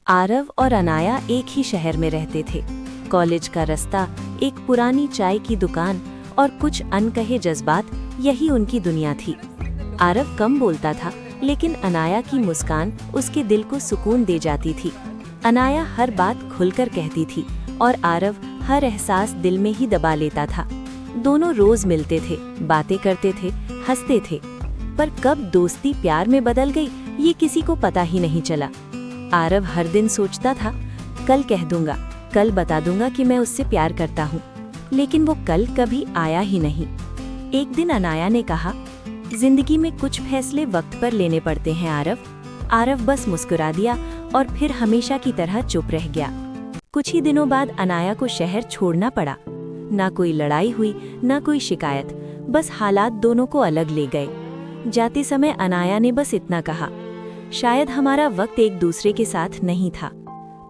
आरव और अनाया एक ही शहर में रहते थे। कॉलेज का रास्ता, एक पुरानी चाय की दुकान और कुछ अनकहे जज्बात, यही उनकी दुनिया थी। आरव कम बोलता था, लेकिन अनाया की मुस्कान उसके दिल को सुकून दे जाती थी। अनाया हर बात खुलकर कहती थी और आरव हर एहसास दिल में ही दबा लेता था। दोनों रोज मिलते थे, बातें करते थे, हंसते थे, पर कब दोस्ती प्यार में बदल गई ये किसी को पता ही नहीं चला। आरव हर दिन सोचता था, कल कह दूंगा, कल बता दूंगा कि मैं उससे प्यार करता हूँ, लेकिन वो कल कभी आया ही नहीं। एक दिन अनाया ने कहा, जिंदगी में कुछ फैसले वक्त पर लेने पड़ते हैं आरव। आरव बस मुस्कुरा दिया और फिर हमेशा की तरह चुप रह गया। कुछ ही दिनों बाद अनाया को शहर छोड़ना पड़ा। ना कोई लड़ाई हुई, ना कोई शिकायत, बस हालात दोनों को अलग ले गए। जाते समय अनाया ने बस इतना कहा, शायद हमारा वक्त एक दूसरे के साथ नहीं था।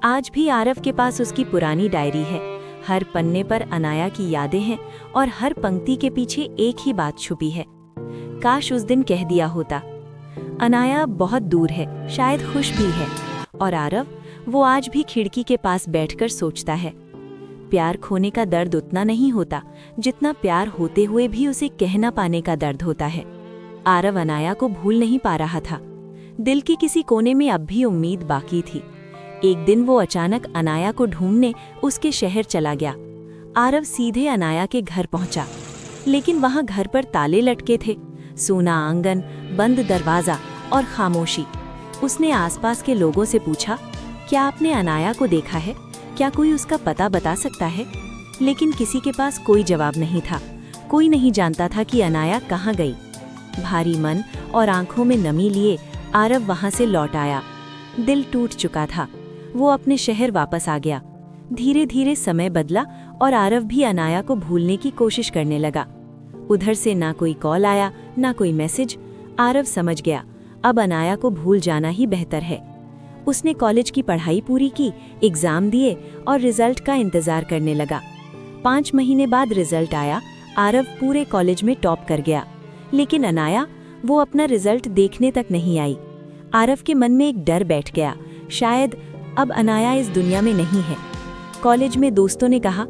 आज भी आरव के पास उसकी पुरानी डायरी है। हर पन्ने पर अनाया की यादें हैं और हर पंक्ति के पीछे एक ही बात छुपी है। काश उस दिन कह दिया होता। अनाया बहुत दूर है, शायद खुश भी है, और आरव, वो आज भी खिड़की के पास बैठकर सोचता है। प्यार खोने का दर्द उतना नहीं होता जितना प्यार होते हुए भी उसे कह ना पाने का दर्द होता है। आरव अनाया को भूल नहीं पा रहा था। दिल की किसी कोने में अब भी उम्मीद बाकी थी। एक दिन वो अचानक अनाया को ढूंढने उसके शहर चला गया। आरव सीधे अनाया के घर पहुंचा, लेकिन वहां घर पर ताले लटके थे, सूना आंगन, बंद दरवाजा और खामोशी। उसने आसपास के लोगों से पूछा, क्या आपने अनाया को देखा है? क्या कोई उसका पता बता सकता है? लेकिन किसी के पास कोई जवाब नहीं था। कोई नहीं जानता था कि अनाया कहाँ गई। भारी मन और आंखों में नमी लिए आरव वहां से लौट आया। दिल टूट चुका था। वो अपने शहर वापस आ गया। धीरे धीरे समय बदला और आरव भी अनाया को भूलने की कोशिश करने लगा। उधर से ना कोई कॉल आया, ना कोई मैसेज। आरव समझ गया, अब अनाया को भूल जाना ही बेहतर है। उसने कॉलेज की पढ़ाई पूरी की, एग्जाम दिए और रिजल्ट का इंतजार करने लगा। 5 महीने बाद रिजल्ट आया। आरव पूरे कॉलेज में टॉप कर गया, लेकिन अनाया, वो अपना रिजल्ट देखने तक नहीं आई। आरव के मन में एक डर बैठ गया, शायद अब अनाया इस दुनिया में नहीं है। कॉलेज में दोस्तों ने कहा,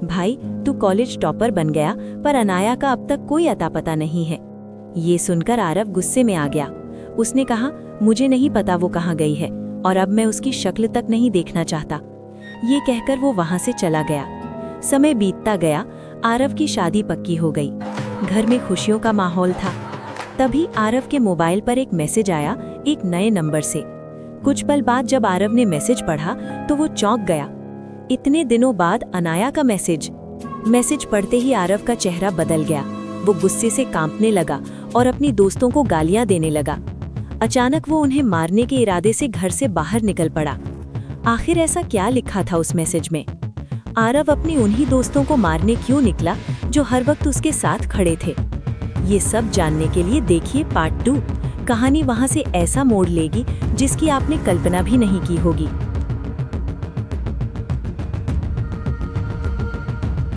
भाई तू कॉलेज टॉपर बन गया, पर अनाया का अब तक कोई अता पता नहीं है। ये सुनकर आरव गुस्से में आ गया। उसने कहा, मुझे नहीं पता वो कहाँ गई है और अब मैं उसकी शक्ल तक नहीं देखना चाहता। ये कहकर वो वहां से चला गया। समय बीतता गया। आरव की शादी पक्की हो गई। घर में खुशियों का माहौल था। तभी आरव के मोबाइल पर एक मैसेज आया, एक नए नंबर से। कुछ पल बाद जब आरव ने मैसेज पढ़ा तो वो चौंक गया। इतने दिनों बाद अनाया का मैसेज पढ़ते ही आरव का चेहरा बदल गया। वो गुस्से से कांपने लगा और अपनी दोस्तों को गालियां देने लगा। अचानक वो उन्हें मारने के इरादे से घर से बाहर निकल पड़ा। आखिर ऐसा क्या लिखा था उस मैसेज में? आरव अपनी उन्हीं दोस्तों को मारने क्यों निकला जो हर वक्त उसके साथ खड़े थे? ये सब जानने के लिए देखिए पार्ट 2। कहानी वहां से ऐसा मोड़ लेगी जिसकी आपने कल्पना भी नहीं की होगी।